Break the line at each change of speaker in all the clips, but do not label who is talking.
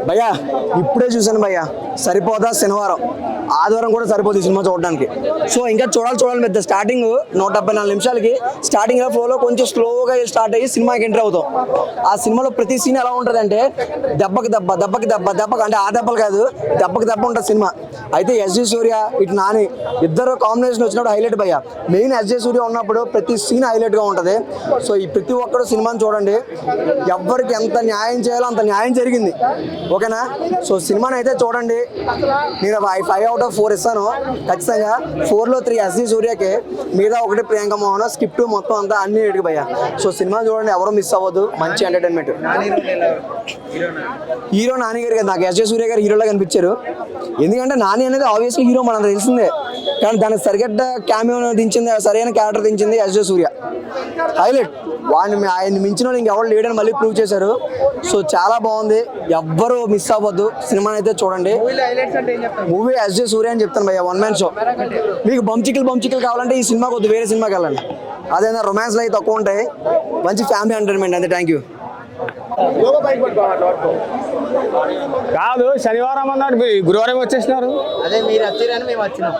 భయ్యా ఇప్పుడే చూసాను భయ్యా, సరిపోదా శనివారం ఆదివారం కూడా సరిపోతుంది సినిమా చూడడానికి. సో ఇంకా చూడాలి పెద్ద. స్టార్టింగ్ 174 నిమిషాలకి స్టార్టింగ్ ఫ్లోలో కొంచెం స్లోగా స్టార్ట్ అయ్యి సినిమాకి ఎంటర్ అవుతాం. ఆ సినిమాలో ప్రతి సీన్ ఎలా ఉంటుంది అంటే దెబ్బకి అంటే ఆ దెబ్బలు కాదు, దెబ్బకి దెబ్బ ఉంటుంది సినిమా. అయితే ఎస్జే సూర్య ఇటు నాని ఇద్దరు కాంబినేషన్ వచ్చినప్పుడు హైలైట్ భయ్యా. మెయిన్ ఎస్జే సూర్య ఉన్నప్పుడు ప్రతి సీన్ హైలైట్గా ఉంటుంది. సో ఈ ప్రతి ఒక్కరు సినిమాని చూడండి, ఎవరికి ఎంత న్యాయం చేయాలో అంత న్యాయం జరిగింది, ఓకేనా? సో సినిమాని అయితే చూడండి. నేను 5/4 ఇస్తాను ఖచ్చితంగా. 4లో 3 ఎస్జే సూర్యకి, మీద 1 ప్రియాంక మోహన్, స్కిప్ మొత్తం అంతా అన్ని ఎడికి భయ్యా. సో సినిమా చూడండి, ఎవరు మిస్ అవ్వద్దు, మంచి ఎంటర్టైన్మెంట్. హీరో నాని గారు కదా, నాకు ఎస్జే సూర్య గారు హీరోలా కనిపించారు. ఎందుకంటే నాని అనేది ఆబ్వియస్లీ హీరో మనకు తెలిసిందే, కానీ దానికి సరిగట్ట క్యామియో దించింది, సరైన క్యారెక్టర్ దించింది ఎస్జే సూర్య. హైలైట్. ఆయన్ని మించిన వాళ్ళు ఇంకెవరు లేడని మళ్ళీ ప్రూవ్ చేశారు. సో చాలా బాగుంది, ఎవ్వరు మిస్ అవ్వద్దు, సినిమాని అయితే చూడండి. మూవీ ఎస్జే సూర్య అని చెప్తాను భయ్య, 1 man షో. మీకు బంచికలు కావాలంటే ఈ సినిమాకి వద్దు, వేరే సినిమాకి వెళ్ళండి. అదేనా రొమాన్స్లో అయితే తక్కువ ఉంటాయి, మంచి ఫ్యామిలీ ఎంటర్టైన్మెంట్ అంతే. Thank you.
కాదు శనివారం అన్నాడు, మీరు గురువారం వచ్చేసినారు.
అదే మీరు వచ్చారని మేము వచ్చినాం.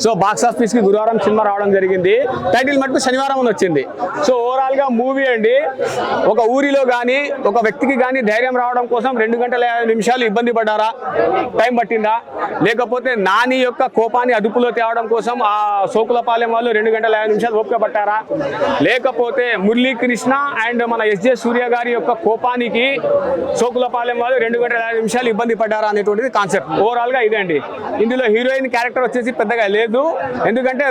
సో బాక్స్ ఆఫీస్ కి గురువారం సినిమా రావడం జరిగింది. టైటిల్ మటుకు శనివారం అని వచ్చింది. సో ఓవరాల్ గా మూవీ అండి, ఒక ఊరిలో కానీ ఒక వ్యక్తికి కానీ ధైర్యం రావడం కోసం 2 గంటల 50 నిమిషాలు ఇబ్బంది పడ్డారా, టైం పట్టిందా? లేకపోతే నాని యొక్క కోపాన్ని అదుపులో తేవడం కోసం ఆ సోకులపాలెం వాళ్ళు 2 గంటల 50 నిమిషాలు ఓపిక పట్టారా? లేకపోతే మురళీకృష్ణ అండ్ మన ఎస్జే సూర్య గారి యొక్క కోపానికి సోకులపాలెం వాళ్ళు 2 గంటల 50 నిమిషాలు ఇబ్బంది పడ్డారా అనేటువంటిది కాన్సెప్ట్. ఓవరాల్ గా ఇదే అండి. ఇందులో హీరోయిన్ క్యారెక్టర్ వచ్చేసి పెద్దగా లేదు, ఎందుకంటే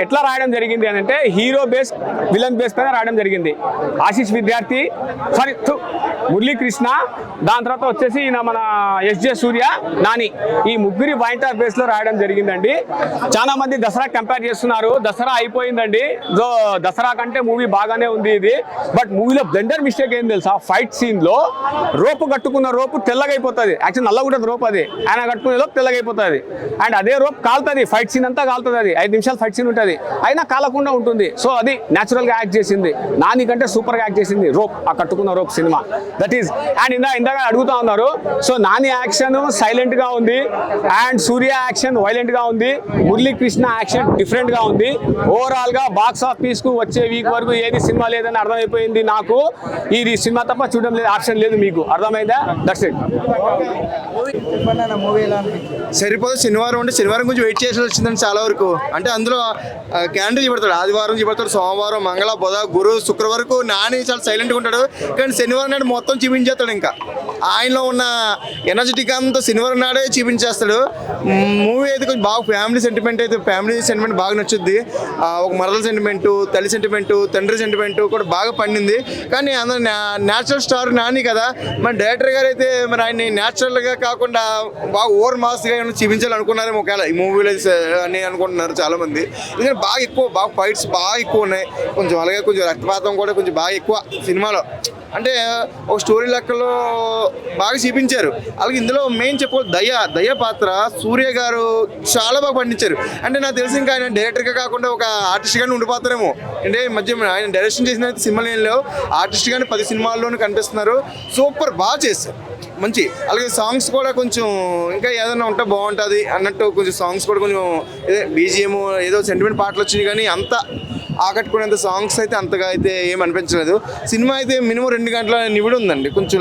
ఎట్లా రాయడం జరిగింది అని అంటే హీరో బేస్ విలన్ బేస్ పైన రాయడం జరిగింది. ఆశీష్ విద్యార్థి, మురళీకృష్ణ, దాని తర్వాత వచ్చేసి మన ఎస్జే సూర్య, నాని, ఈ ముగ్గురి పాయింట్ ఆఫ్ బేస్ లో రాయడం జరిగిందండి. చాలా మంది దసరా కంపేర్ చేస్తున్నారు, దసరా అయిపోయిందండి. సో దసరా కంటే మూవీ బాగానే ఉంది ఇది. బట్ మూవీలో బ్లెండర్ మిస్టేక్ ఏం తెలుసా, ఫైట్ సీన్ లో రోపు కట్టుకున్న రోపు తెల్లగా అయిపోతుంది. యాక్చువల్ నల్లగా ఉంటుంది రోప్, అది ఆయన కట్టుకునే లోపు తెల్లగా అయిపోతుంది. అండ్ అదే రోప్ కాలుతుంది, ఫైట్ సీన్ అంతా కాలుతుంది. అది 5 నిమిషాలు ఫైట్ సీన్ ఉంటుంది, అయినా కాలకుండా ఉంటుంది. సో అది న్యాచురల్ గా యాక్ట్ చేసింది, నాని కంటే సూపర్ గా యాక్ట్ చేసింది రోప్, ఆ కట్టుకున్న rope cinema. That is. And ఇందాక అడుగుతా ఉన్నారు, సో నాని యాక్షన్ సైలెంట్ గా ఉంది, అండ్ సూర్య యాక్షన్ వైలెంట్ గా ఉంది, మురళీకృష్ణ యాక్షన్ డిఫరెంట్ గా ఉంది. ఓవరాల్ గా బాక్స్ ఆఫీస్ కు వచ్చే వీక్ వరకు ఏది సినిమా లేదని అర్థమైపోయింది నాకు. ఇది సినిమా తప్ప చూడడం లేదు, ఆప్షన్ లేదు. మీకు అర్థమైందా? That's it.
సరిపోదు. శనివారం అంటే శనివారం గురించి వెయిట్ చేసి వచ్చిందని చాలా వరకు. అంటే అందులో క్యాండిల్ చూపెడతాడు, ఆదివారం చూపెడతాడు, సోమవారం, మంగళ, బుధ, గురు, శుక్ర వరకు నాని చాలా సైలెంట్గా ఉంటాడు. కానీ శనివారం నాడు మొత్తం చూపించేస్తాడు. ఇంకా ఆయనలో ఉన్న ఎనర్జెటిక్ అంతా శనివారం నాడే చూపించేస్తాడు. మూవీ అయితే కొంచెం బాగా ఫ్యామిలీ సెంటిమెంట్ బాగా నచ్చుద్ది. ఒక మరల సెంటిమెంటు, తల్లి సెంటిమెంటు, తండ్రి సెంటిమెంటు కూడా బాగా పండింది. కానీ అందరూ న్యాచురల్ స్టార్ నాని కదా, మన డైరెక్టర్ గారు అయితే మరి ఆయన్ని న్యాచురల్గా కాకుండా బాగా ఓవర్ మాస్గా ఏమైనా చూపించాలనుకున్నారేమో ఒకవేళ ఈ మూవీలో అని అనుకుంటున్నారు చాలామంది. ఎందుకంటే బాగా ఫైట్స్ బాగా ఎక్కువ ఉన్నాయి. కొంచెం అలాగే కొంచెం రక్తపాతం కూడా కొంచెం బాగా ఎక్కువ సినిమాలో. అంటే ఒక స్టోరీ లెక్కలో బాగా చూపించారు. అలాగే ఇందులో మెయిన్ చెప్పుకోవాలి దయ పాత్ర సూర్య గారు చాలా బాగా పండించారు. అంటే నాకు తెలిసి ఇంకా ఆయన డైరెక్టర్గా కాకుండా ఒక ఆర్టిస్ట్గానే ఉండిపోతారేమో. అంటే మధ్య ఆయన డైరెక్షన్ చేసిన సినిమాలో ఆర్టిస్ట్గానే 10 సినిమాల్లోనూ కనిపిస్తున్నారు. సూపర్ బాగా చేశారు, మంచి. అలాగే సాంగ్స్ కూడా కొంచెం ఇంకా ఏదైనా ఉంటే బాగుంటుంది అన్నట్టు, కొంచెం సాంగ్స్ కూడా కొంచెం బీజిఎం ఏదో సెంటిమెంట్ పాటలు వచ్చినాయి, కానీ అంత ఆకట్టుకునేంత సాంగ్స్ అయితే అంతగా అయితే ఏం అనిపించలేదు. సినిమా అయితే మినిమం 2 గంటల నివిడి ఉందండి, కొంచెం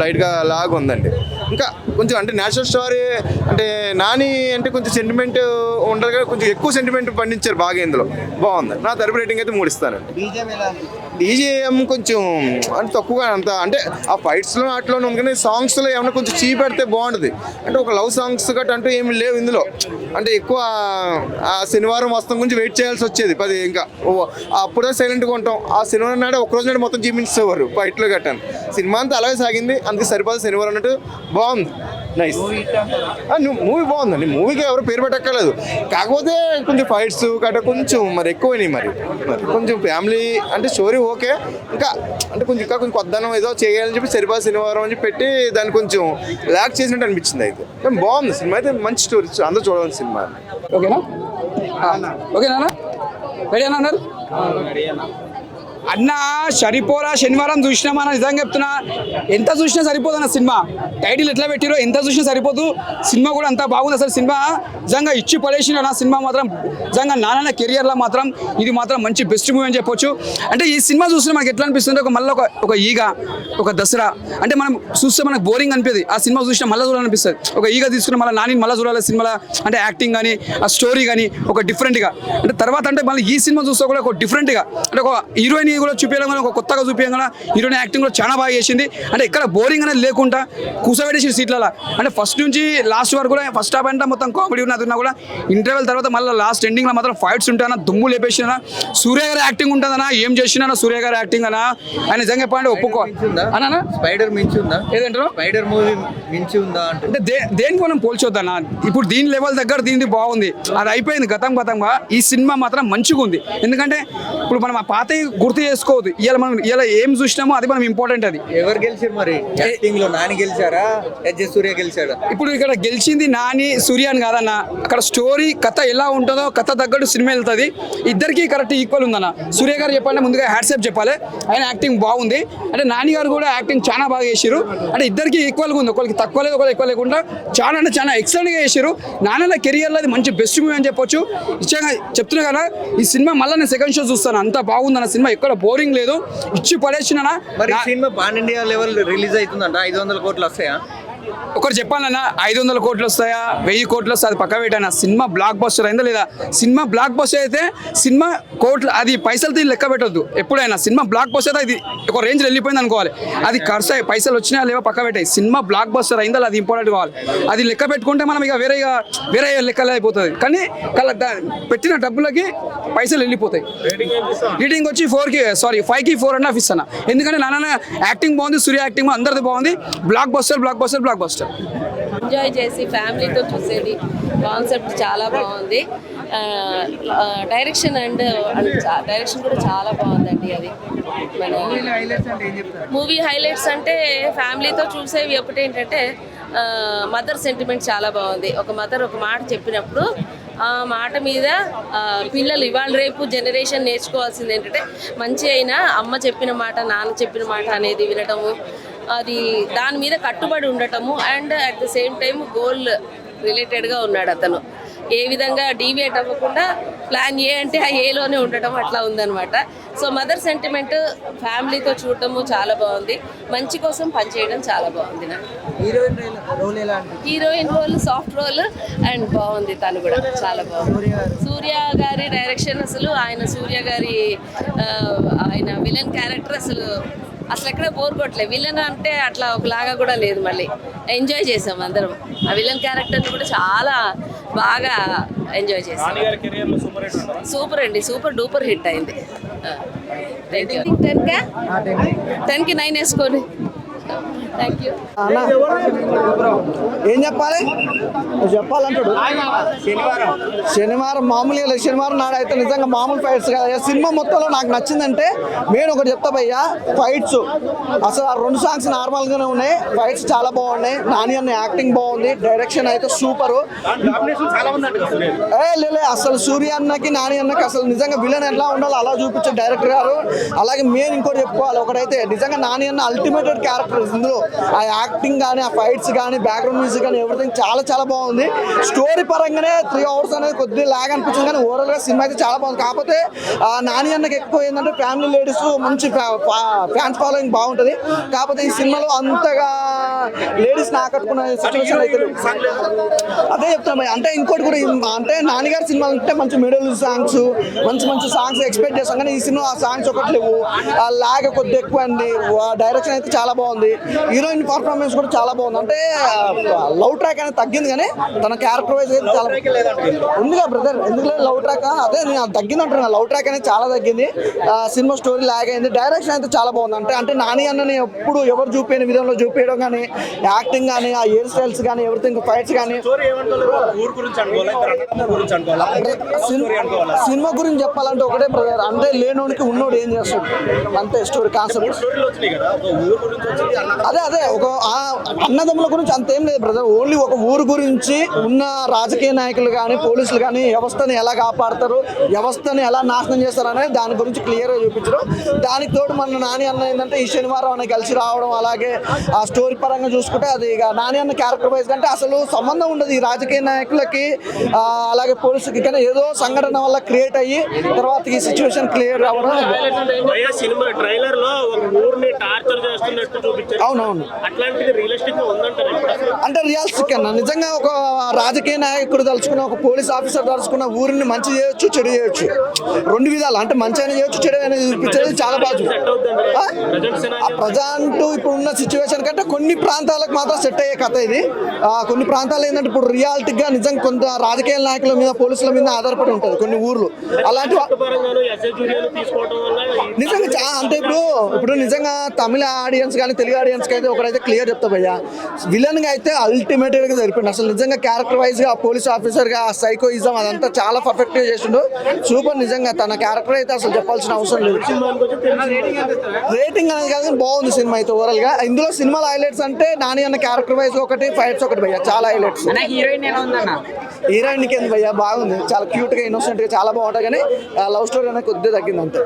లైట్గా లాగ్ ఉందండి. ఇంకా కొంచెం అంటే నేచురల్ స్టోరీ, అంటే నాని అంటే కొంచెం సెంటిమెంట్ ఉండదు కదా, కొంచెం ఎక్కువ సెంటిమెంట్ పండించారు బాగా. ఇందులో బాగుంది. నా తరపు రేటింగ్ అయితే 3 ఇస్తానండి. బీజిఎం కొంచెం అంటే తక్కువగా, అంత అంటే ఆ ఫైట్స్లో వాటిలోనే ఉంది, కానీ సాంగ్స్లో ఏమైనా కొంచెం చీపెడితే బాగుంటుంది. అంటే ఒక లవ్ సాంగ్స్ గట్రా అంటూ ఏమి లేవు ఇందులో. అంటే ఎక్కువ ఆ శనివారం వస్తాం గురించి వెయిట్ చేయాల్సి వచ్చేది 10. ఇంకా అప్పుడే సైలెంట్గా ఉంటాం. ఆ శనివారం నాడు ఒక్కరోజు నాడు మొత్తం చూపించేవారు ఫైట్లో గట్టాను. సినిమా అంతా అలాగే సాగింది, అందుకే సరిపోదు శనివారం అన్నట్టు. బాగుంది, నైస్. మూవీ బాగుందండి. మూవీకి ఎవరు పేరు పెట్టక్కర్లేదు, కాకపోతే కొంచెం ఫైట్స్ గట్రా కొంచెం మరి ఎక్కువైనాయి. మరి కొంచెం ఫ్యామిలీ అంటే స్టోరీ ఓకే, ఇంకా అంటే కొంచెం కొత్తదనం ఏదో చేయాలని చెప్పి సరిపోదు శనివారం అని చెప్పి పెట్టి దాన్ని కొంచెం ల్యాక్ చేసినట్టు అనిపించింది. అయితే కానీ బాగుంది సినిమా, అయితే మంచి స్టోరీ, అందరూ చూడాలి సినిమా.
ఓకేనా? ఓకేనా? రెడీ అన్నారు? అన్న సరిపోరా శనివారం చూసినామా నిజంగా చెప్తున్నా, ఎంత చూసినా సరిపోదు అన్న సినిమా. టైటిల్ ఎట్లా పెట్టిరో ఎంత చూసినా సరిపోదు. సినిమా కూడా అంత బాగుంది అసలు. సినిమా నిజంగా ఇచ్చి పడేసిన నా సినిమా మాత్రం నిజంగా నాన్న కెరియర్లో మాత్రం ఇది మాత్రం మంచి బెస్ట్ మూవీ అని చెప్పొచ్చు. అంటే ఈ సినిమా చూస్తే మనకి ఎట్లా అనిపిస్తుంది, మళ్ళీ ఒక ఈగ, ఒక దసరా అంటే మనం చూస్తే మనకు బోరింగ్ అనిపిస్తుంది. ఆ సినిమా చూసినా మళ్ళీ చూడాలనిపిస్తుంది. ఒక ఈగ తీసుకుని మళ్ళీ నాని మళ్ళీ చూడాలి సినిమాలో. అంటే యాక్టింగ్ కానీ ఆ స్టోరీ కానీ ఒక డిఫరెంట్గా, అంటే తర్వాత అంటే మళ్ళీ ఈ సినిమా చూస్తే కూడా ఒక డిఫరెంట్గా, అంటే ఒక హీరోయిన్ కూడా చూపించడం కానీ ఒక కొత్తగా చూపించడం కానీ హీరోయిన్ యాక్టింగ్ కూడా చాలా బాగా చేసింది. అంటే ఎక్కడ బోరింగ్ అనేది లేకుండా కూర్చోబెట్టేసి సీట్లలో, అంటే ఫస్ట్ నుంచి లాస్ట్ వరకు కూడా ఫస్ట్ హాఫ్ అంటే మొత్తం కామెడీ ఉన్నది కూడా ఇంటర్వెల్ తర్వాత మళ్ళీ లాస్ట్ ఎండింగ్లో మాత్రం ఫైట్స్ ఉంటాయన్నా, దుమ్ము లేపేసినా. సూర్య గారి యాక్టింగ్ ఉంటుందన్నా, ఏం చేసినా సూర్య గారి యాక్టింగ్ అన్నా ఆయన నిజంగా చెప్పండి ఒప్పుకో అన్నా.
స్పైడర్ మించి ఉందా?
ఏదంటారు
స్పైడర్ మూవీ మించి ఉందా
అంటే దేనికి మనం పోల్చొద్దన్నా. ఇప్పుడు దీని లెవెల్ దగ్గర దీనిది బాగుంది, అది అయిపోయింది గతంగా. ఈ సినిమా మాత్రం మంచిగా ఉంది. ఎందుకంటే ఇప్పుడు మనం ఆ పాత గుర్తు చేసుకోవద్దు. ఇలా మనం ఇలా ఏం చూసినామో అది మనం ఇంపార్టెంట్. అది
ఎవరు గెలిచారు మరి యాక్టింగ్ లో? నాని గెలిచారా, ఎస్జే సూర్య గెలిచాడా?
ఇప్పుడు ఇక్కడ గెలిచింది నాని సూర్య అని కాదన్న. అక్కడ స్టోరీ కథ ఎలా ఉంటుందో కథ తగ్గట్టు సినిమా వెళ్తుంది. ఇద్దరికి కరెక్ట్ ఈక్వల్ ఉందన్న. సూర్య గారు చెప్పాలంటే ముందుగా హ్యాట్సాప్ చెప్పాలి, ఆయన యాక్టింగ్ బాగుంది. అంటే నాని గారు కూడా యాక్టింగ్ చాలా బాగా చేశారు. అంటే ఇద్దరికి ఈక్వల్గా ఉంది, ఒకరికి తక్కువ లేదు ఒకరికి ఎక్కువ లేకుండా చాలా అంటే చాలా ఎక్సలెంట్గా చేశారు. నాన్న కెరియర్లో అది మంచి బెస్ట్ మూవీ అని చెప్పొచ్చు. నిజంగా చెప్తున్నా కదా, ఈ సినిమా మళ్ళీ నేను సెకండ్ షో చూస్తాను, అంత బాగుందన్న సినిమా, ఎక్కడ బోరింగ్ లేదు, ఇచ్చి పడేసిన.
మరి cinema pan India level release అవుతుందంట, 500 కోట్లు వస్తాయా?
ఒకటి చెప్పాలన్నా, 500 కోట్లు వస్తాయా 1000 కోట్లు వస్తాయి అది పక్క పెట్టాను. సినిమా బ్లాక్ బస్టర్ అయిందా లేదా? సినిమా బ్లాక్ బస్టర్ అయితే సినిమా కోట్లు అది పైసలు తీసి లెక్క పెట్టొద్దు. ఎప్పుడైనా సినిమా బ్లాక్ బస్టర్ అయితే ఇది ఒక రేంజ్ వెళ్ళిపోయింది అనుకోవాలి. అది ఖర్చు పైసలు వచ్చినా లేవో పక్క పెట్టాయి. సినిమా బ్లాక్ బస్టర్ అయిందా అది ఇంపార్టెంట్ కావాలి. అది లెక్క పెట్టుకుంటే మనం ఇక వేరే లెక్కలు అయిపోతుంది. కానీ పెట్టిన డబ్బులకి పైసలు వెళ్ళిపోతాయి. రీడింగ్ వచ్చి 5కి 4.5 ఇస్తాను. ఎందుకంటే నాన్న యాక్టింగ్ బాగుంది, సూర్య యాక్టింగ్ అందరిది బాగుంది. బ్లాక్ బస్టర్
ఎంజాయ్ చేసి ఫ్యామిలీతో చూసేది. కాన్సెప్ట్ చాలా బాగుంది. డైరెక్షన్ డైరెక్షన్ కూడా చాలా బాగుందండి. అది మన మూవీ హైలైట్స్ అంటే ఫ్యామిలీతో చూసేవి ఒకటి ఏంటంటే మదర్ సెంటిమెంట్ చాలా బాగుంది. ఒక మదర్ ఒక మాట చెప్పినప్పుడు ఆ మాట మీద పిల్లలు ఇవాళ రేపు జనరేషన్ నేర్చుకోవాల్సింది ఏంటంటే మంచి అయినా అమ్మ చెప్పిన మాట నాన్న చెప్పిన మాట అనేది వినటము, అది దాని మీద కట్టుబడి ఉండటము. And at the same time goal రిలేటెడ్గా ఉన్నాడు అతను. ఏ విధంగా డీవియేట్ అవ్వకుండా ప్లాన్ ఏ అంటే ఆ ఏలోనే ఉండటం అట్లా ఉందన్నమాట. సో మదర్ సెంటిమెంట్ ఫ్యామిలీతో చూడటము చాలా బాగుంది. మంచి కోసం పనిచేయడం చాలా బాగుంది. నాకు heroine role soft role and బాగుంది. తను కూడా చాలా బాగుంది. సూర్య గారి డైరెక్షన్ అసలు ఆయన విలన్ క్యారెక్టర్ అసలు ఎక్కడ బోర్ కొట్టలేదు. విలన్ అంటే అట్లా ఒకలాగా కూడా లేదు. మళ్ళీ ఎంజాయ్ చేసాం అందరం. ఆ విలన్ క్యారెక్టర్ని కూడా చాలా బాగా ఎంజాయ్ చేసాం. సూపర్ అండి, సూపర్ డూపర్ హిట్ అయింది. 10కి 9 వేసుకోండి. Thank you.
ఏం చెప్పాలి చెప్పాలంటాడు. శనివారం మామూలుగా లేదు, శనివారం నాడు అయితే నిజంగా మామూలు ఫైట్స్ కదా. సినిమా మొత్తంలో నాకు నచ్చిందంటే నేను ఒకటి చెప్తా భయ్యా, ఫైట్స్ అసలు ఆ 2 సాంగ్స్ నార్మల్గానే ఉన్నాయి. ఫైట్స్ చాలా బాగున్నాయి. నాని అన్న యాక్టింగ్ బాగుంది. డైరెక్షన్ అయితే సూపరు. లే అసలు సూర్య అన్నకి నాని అన్నకి అసలు నిజంగా విలన్ ఎలా ఉండాలో అలా చూపించారు డైరెక్టర్ గారు. అలాగే మెయిన్ ఇంకోటి చెప్పుకోవాలి, ఒకటైతే నిజంగా నాని అన్న అల్టిమేటెడ్ క్యారెక్టర్ ఇందులో. ఆ యాక్టింగ్ కానీ ఆ ఫైట్స్ కానీ బ్యాక్గ్రౌండ్ మ్యూజిక్ కానీ ఎవ్రీథింగ్ చాలా చాలా బాగుంది. స్టోరీ పరంగానే 3 hours అనేది కొద్దిగా లాగ్ అనిపించింది, కానీ ఓవరాల్గా సినిమా అయితే చాలా బాగుంది. కాకపోతే నాని అన్నకి ఎక్కువ ఏంటంటే ఫ్యామిలీ లేడీస్ మంచి ఫ్యాన్స్ ఫాలోయింగ్ బాగుంటుంది. కాకపోతే ఈ సినిమాలో అంతగా లేడీస్ని ఆకట్టుకున్న సిచ్యువేషన్ అయితే అదే చెప్తాను. అంటే ఇంకోటి కూడా అంటే నాన్నగారి సినిమాలు అంటే మంచి మిడిల్ సాంగ్స్ మంచి సాంగ్స్ ఎక్స్పెక్ట్ చేస్తాం, కానీ ఈ సినిమా ఆ సాంగ్స్ ఒకటి లేవు. ఆ లాగ్ కొద్దిగా ఎక్కువ అండి. డైరెక్షన్ అయితే చాలా బాగుంది. హీరోయిన్ పర్ఫార్మెన్స్ కూడా చాలా బాగుంది. అంటే లవ్ ట్రాక్ అనేది తగ్గింది, కానీ తన క్యారెక్టర్ వైజ్ అయితే చాలా ఉందిగా బ్రదర్. ఎందుకు లవ్ ట్రాక్ అదే నేను తగ్గింది అంటున్నా. లవ్ ట్రాక్ అనేది చాలా తగ్గింది. సినిమా స్టోరీ లాగ్ అయింది. డైరెక్షన్ అయితే చాలా బాగుంది. అంటే నాని అన్నని ఎప్పుడు ఎవరు చూపించని విధంలో చూపించడం కానీ యాక్టింగ్ కానీ ఆ హెయిర్ స్టైల్స్ కానీ ఎవ్రీథింగ్ ఫైట్స్ కానీ. సినిమా గురించి చెప్పాలంటే ఒకటే బ్రదర్, అంటే లేనోడికి ఉన్నోడు ఏం చేస్తాడు అంతే స్టోరీ కాన్సెప్ట్. అదే ఒక అన్నదమ్ముల గురించి అంతేం లేదు బ్రదర్. ఓన్లీ ఒక ఊరు గురించి ఉన్న రాజకీయ నాయకులు కానీ పోలీసులు కానీ వ్యవస్థని ఎలా కాపాడతారు, వ్యవస్థని ఎలా నాశనం చేస్తారు అనేది దాని గురించి క్లియర్గా చూపించరు. దానికి తోడు మన నాని అన్న ఏంటంటే ఈ శనివారం అన్న కలిసి రావడం, అలాగే ఆ స్టోరీ పరంగా చూసుకుంటే అది ఇక నాని అన్న క్యారెక్టర్ వైజ్ కంటే అసలు సంబంధం ఉండదు ఈ రాజకీయ నాయకులకి అలాగే పోలీసులకి. కానీ ఏదో సంఘటన వల్ల క్రియేట్ అయ్యి తర్వాత ఈ సిచ్యువేషన్ క్లియర్ అవ్వడం.
సినిమా ట్రైలర్ లో ఒక ఊరిని టార్చర్ చేస్తున్నట్టు చూపించారు.
అవునవును,
అట్లాంటిది రియలిస్టిక్ గా ఉందంటారు
అంటే రియలిస్టిక్ అన్న. నిజంగా ఒక రాజకీయ నాయకుడు తలుచుకున్న, ఒక పోలీస్ ఆఫీసర్ తలుచుకున్న ఊరిని మంచి చేయొచ్చు, చెడు చేయొచ్చు, రెండు విధాలు. అంటే మంచి అయినా చేయొచ్చు, చెడు అయినా చూపించేది చాలా బాగా. ప్రజెంట్ ఇప్పుడు ఉన్న సిచ్యువేషన్ కంటే కొన్ని ప్రాంతాలకు మాత్రం సెట్ అయ్యే కథ ఇది. కొన్ని ప్రాంతాలు ఏంటంటే ఇప్పుడు రియాలిటీగా నిజంగా కొంత రాజకీయ నాయకుల మీద పోలీసుల మీద ఆధారపడి ఉంటుంది కొన్ని ఊర్లు. అలాంటి నిజంగా అంటే ఇప్పుడు నిజంగా తమిళ ఆడియన్స్ కానీ తెలుగు ఆడియన్స్కి అయితే ఒకరైతే క్లియర్ చెప్తా భయ్యా, విలన్గా అయితే అల్టిమేట్గా సరిపోయింది. అసలు నిజంగా క్యారెక్టర్ వైజ్గా పోలీస్ ఆఫీసర్గా సైకోయిజం అదంతా చాలా పర్ఫెక్ట్గా చేసిండు. సూపర్. నిజంగా తన క్యారెక్టర్ అయితే అసలు చెప్పాల్సిన అవసరం లేదు. రేటింగ్ అనేది కాదు, బాగుంది సినిమా అయితే ఓవరాల్గా. ఇందులో సినిమాలో హైలైట్స్ అంటే నాని అన్న క్యారెక్టర్ వైజ్ ఒకటి, ఫైట్స్ ఒకటి భయ్యా, చాలా హైలైట్స్. హీరోయిన్కి ఏంది భయ్యా, బాగుంది, చాలా క్యూట్గా ఇన్నోసెంట్గా చాలా బాగుంటుంది. కానీ లవ్ స్టోరీ అనేది కొద్దిగా తగ్గింది అంతే.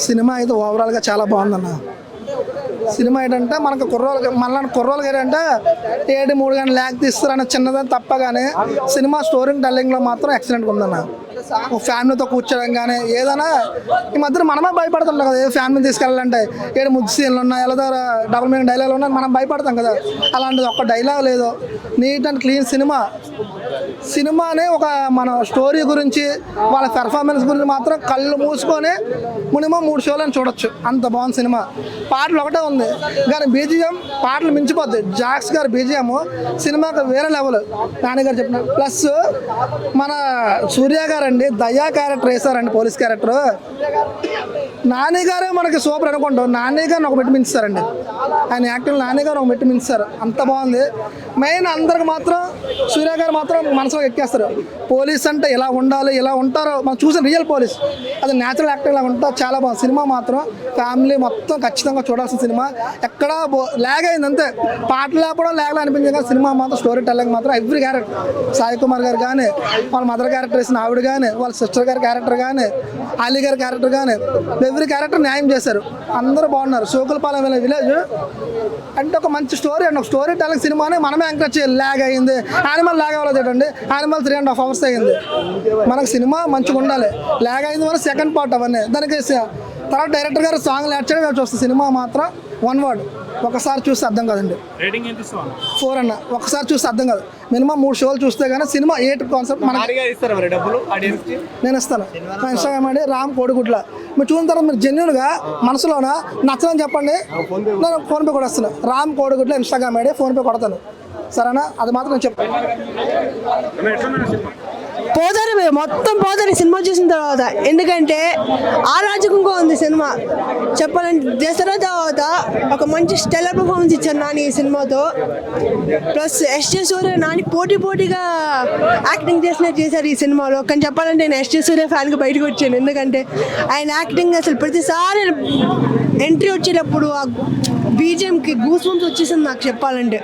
సినిమా అయితే ఓవరాల్గా చాలా బాగుందన్న. సినిమా ఏంటంటే మనకు కుర్రోళ్ళకి ఏంటంటే 3 గంటలు ల్యాక్ తీస్తారని చిన్నదని తప్ప, కానీ సినిమా స్టోరీ టెల్లింగ్లో మాత్రం ఎక్సలెంట్గా ఉందన్న. ఫ్యామిలీతో కూర్చోడం కానీ ఏదైనా ఈ మధ్యన మనమే భయపడుతుంటాం కదా, ఏ ఫ్యామిలీని తీసుకెళ్ళాలంటే 7 ముద్దు సీన్లు ఉన్నాయి, ఎలా డబుల్ మీనింగ్ డైలాగులు ఉన్నాయి, మనం భయపడతాం కదా. అలాంటిది ఒక్క డైలాగ్ లేదు, నీట్ అండ్ క్లీన్ సినిమానే ఒక మన స్టోరీ గురించి వాళ్ళ పెర్ఫార్మెన్స్ గురించి మాత్రం కళ్ళు మూసుకొని మినిమం 3 షోలను చూడొచ్చు, అంత బాగుంది సినిమా. పాటలు ఒకటే ఉంది కానీ బీజిఎం పాటలు మించిపోద్ది. జాక్స్ గారు బీజిఎం సినిమాకి వేరే లెవెల్. నాని గారు చెప్పిన ప్లస్ మన సూర్య గారు అండి దయా క్యారెక్టర్ వేశారండి, పోలీస్ క్యారెక్టర్. నాని గారే మనకి సూపర్ అనుకుంటాం, నాని గారిని ఒక మెట్టు మించుతారండి. ఆయన యాక్టింగ్ నాని గారు ఒక మెట్టు మించుతారు, అంత బాగుంది. మెయిన్ అందరికి మాత్రం సూర్య గారు మాత్రం మనసులో ఎక్కేస్తారు. పోలీస్ అంటే ఇలా ఉండాలి, ఇలా ఉంటారో మనం చూసిన రియల్ పోలీస్, అది న్యాచురల్ యాక్టింగ్ ఇలా ఉంటారు, చాలా బాగుంది. సినిమా మాత్రం ఫ్యామిలీ మొత్తం ఖచ్చితంగా చూడాల్సిన సినిమా. ఎక్కడా ల్యాగ్ అయింది అంతే, పాటలు లేకపోవడం ల్యాగ్లో అనిపించింది. కానీ సినిమా మాత్రం స్టోరీ టెల్లింగ్ మాత్రం ఎవ్రీ క్యారెక్టర్, సాయి కుమార్ గారు కానీ, వాళ్ళ మదర్ క్యారెక్టర్ వేసిన ఆవిడ కానీ, వాళ్ళ సిస్టర్ గారి క్యారెక్టర్ కానీ, అలీ గారి క్యారెక్టర్ కానీ, ఎవ్రీ క్యారెక్టర్ న్యాయం చేశారు, అందరూ బాగున్నారు. సోకులపాలెం విలేజ్ అంటే ఒక మంచి స్టోరీ అండి, ఒక స్టోరీ టెల్లింగ్ సినిమాని మనమే ఎంకరేజ్ చేయాలి. ల్యాగ్ అయ్యింది, యానిమల్ ల్యాగ్ అవ్వలేదు ఏంటండి, యానిమల్ 3.5 hours అయ్యింది. మనకు సినిమా మంచిగా ఉండాలి, ల్యాగ్ అయింది మన సెకండ్ పార్ట్ అవన్నీ. దానికి తర్వాత డైరెక్టర్ గారు సాంగ్లు యాడ్ చేయడం చూస్తే సినిమా మాత్రం 1 word, ఒకసారి చూస్తే అర్థం కాదండి. 4 అన్న, ఒకసారి చూస్తే అర్థం కాదు. మినిమం 3 షోలు చూస్తే కానీ సినిమా 8 కాన్సెప్ట్ మనకి నేను ఇస్తాను. నా ఇన్స్టాగ్రామ్ అండి రామ్ కోడిగుడ్ల. మీరు చూసిన తర్వాత మీరు జెన్యున్గా మనసులోన నచ్చదని చెప్పండి, నేను ఫోన్పే కూడా ఇస్తాను. రామ్ కోడిగుడ్ల ఇన్స్టాగ్రామ్ ఐడి, ఫోన్పే కొడతాను, సరేనా? అది మాత్రం నేను చెప్తాను.
పోతారు మొత్తం పోతారు సినిమా చూసిన తర్వాత, ఎందుకంటే ఆరాజకంగా ఉంది సినిమా. చెప్పాలంటే దసరా తర్వాత ఒక మంచి స్టెల్లర్ పర్ఫార్మెన్స్ ఇచ్చారు నాని ఈ సినిమాతో. ప్లస్ ఎస్జే సూర్య నాని పోటీగా యాక్టింగ్ చేశారు ఈ సినిమాలో. కానీ చెప్పాలంటే నేను ఎస్జే సూర్య ఫ్యాన్గా బయటకు వచ్చాను, ఎందుకంటే ఆయన యాక్టింగ్ అసలు ప్రతిసారి ఎంట్రీ వచ్చేటప్పుడు ఆ బీజిఎంకి గూస్ బంప్స్ వచ్చేసింది నాకు చెప్పాలంటే.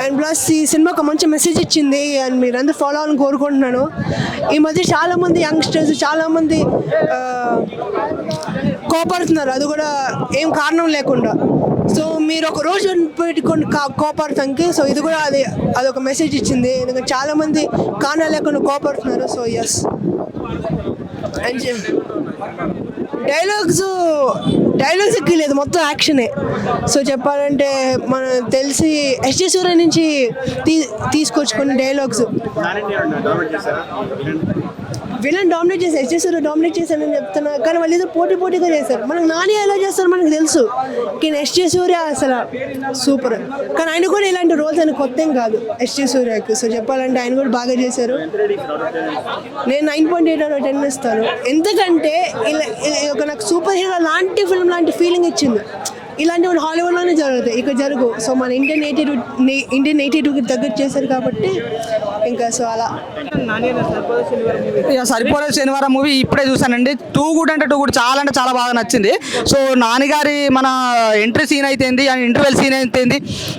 అండ్ ప్లస్ ఈ సినిమా ఒక మంచి మెసేజ్ ఇచ్చింది, అండ్ మీరందరూ ఫాలో అవ్వాలని కోరుకుంటున్నాను. ఈ మధ్య చాలామంది యంగ్స్టర్స్ చాలామంది కోపడుతున్నారు, అది కూడా ఏం కారణం లేకుండా. సో మీరు ఒక రోజు పెట్టుకొని కోపడతానికి, సో ఇది కూడా అదొక మెసేజ్ ఇచ్చింది, ఎందుకంటే చాలామంది కారణాలు లేకుండా కోపడుతున్నారు. So yes. అండ్ డైలాగ్స్ ఎక్కలేదు, మొత్తం యాక్షనే. సో చెప్పాలంటే మనం తెలిసి ఎస్జే సూర్య నుంచి తీసుకొచ్చుకున్న డైలాగ్స్ విలన్ డామినేట్ చేశారు, ఎస్జే సూర్య డామినేట్ చేశారని చెప్తున్నా. కానీ వాళ్ళు ఏదో పోటీగా చేశారు. మనకు నాని ఎలా చేస్తారు మనకు తెలుసు, కానీ ఎస్జే సూర్య అసలు సూపర్. కానీ ఆయన కూడా ఇలాంటి రోల్స్ అని కొత్త ఏం కాదు ఎస్జే సూర్యకి. సో చెప్పాలంటే ఆయన కూడా బాగా చేశారు. నేను 9.8 out of 10 ఇస్తాను, ఎందుకంటే ఇలా ఒక నాకు సూపర్ హీరో లాంటి ఫిల్మ్ లాంటి ఫీలింగ్ ఇచ్చింది. ఇలాంటివి హాలీవుడ్లోనే జరుగుతాయి, ఇక్కడ జరుగు. సో మన ఇండియన్ నేటివ్కి తగ్గట్టు చేశారు కాబట్టి ఇంకా సో అలా.
ఇక సరిపోలేదు శనివారం మూవీ ఇప్పుడే చూసానండి. టూ గుడ్ అంటే చాలా అంటే చాలా బాగా నచ్చింది. సో నాన్నగారి మన ఎంట్రీ సీన్ అయితేంది అండ్ ఇంటర్వెల్ సీన్ అయితేంది,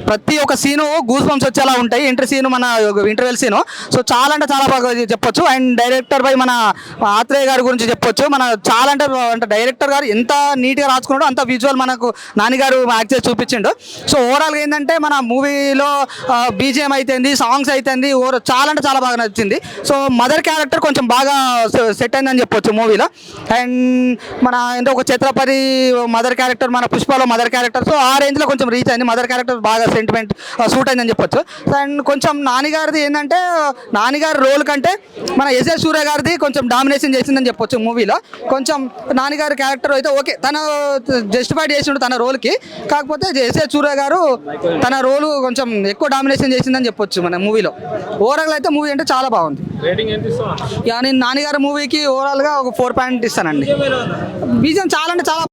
ప్రతి ఒక్క సీను గూస్ బంప్స్ వచ్చేలా ఉంటాయి. ఎంట్రీ సీను మన ఇంటర్వెల్ సీను సో చాలా అంటే చాలా బాగా చెప్పొచ్చు. అండ్ డైరెక్టర్ బై మన ఆత్రేయ గారి గురించి చెప్పొచ్చు. మన చాలా అంటే డైరెక్టర్ గారు ఎంత నీట్గా రాసుకున్నాడో అంత విజువల్ మనకు నాన్నగారు యాక్ట్ చేసి చూపించిండు. సో ఓవరాల్గా ఏంటంటే మన మూవీలో బీజిఎం అయితేంది, సాంగ్స్ అయితేంది చాలా అంటే చాలా బాగా నచ్చింది. సో మదర్ క్యారెక్టర్ కొంచెం బాగా సెట్ అయిందని చెప్పొచ్చు మూవీలో. అండ్ మన ఏంటో ఒక ఛత్రపతి మదర్ క్యారెక్టర్, మన పుష్పలో మదర్ క్యారెక్టర్, సో ఆ రేంజ్లో కొంచెం రీచ్ అయింది. మదర్ క్యారెక్టర్ బాగా సెంటిమెంట్ సూట్ అయిందని చెప్పొచ్చు. అండ్ కొంచెం నాన్నగారిది ఏంటంటే నాన్నగారి రోల్ కంటే మన ఎస్ఎస్ సూర్య గారిది కొంచెం డామినేషన్ చేసిందని చెప్పొచ్చు మూవీలో. కొంచెం నాన్నగారి క్యారెక్టర్ అయితే ఓకే, తన జస్టిఫైడ్ చేసిండు తన రోల్కి. కాకపోతే ఎస్ఎస్ సూర్య గారు తన రోలు కొంచెం ఎక్కువ డామినేషన్ చేసిందని చెప్పొచ్చు మన మూవీలో. ఓవరాల్ అయితే మూవీ అంటే చాలా బాగుంది. ఇక నేను నాన్నగారి మూవీకి ఓవరాల్గా ఒక 4 పాయింట్ ఇస్తానండి. బీజిఎం చాలా అంటే చాలా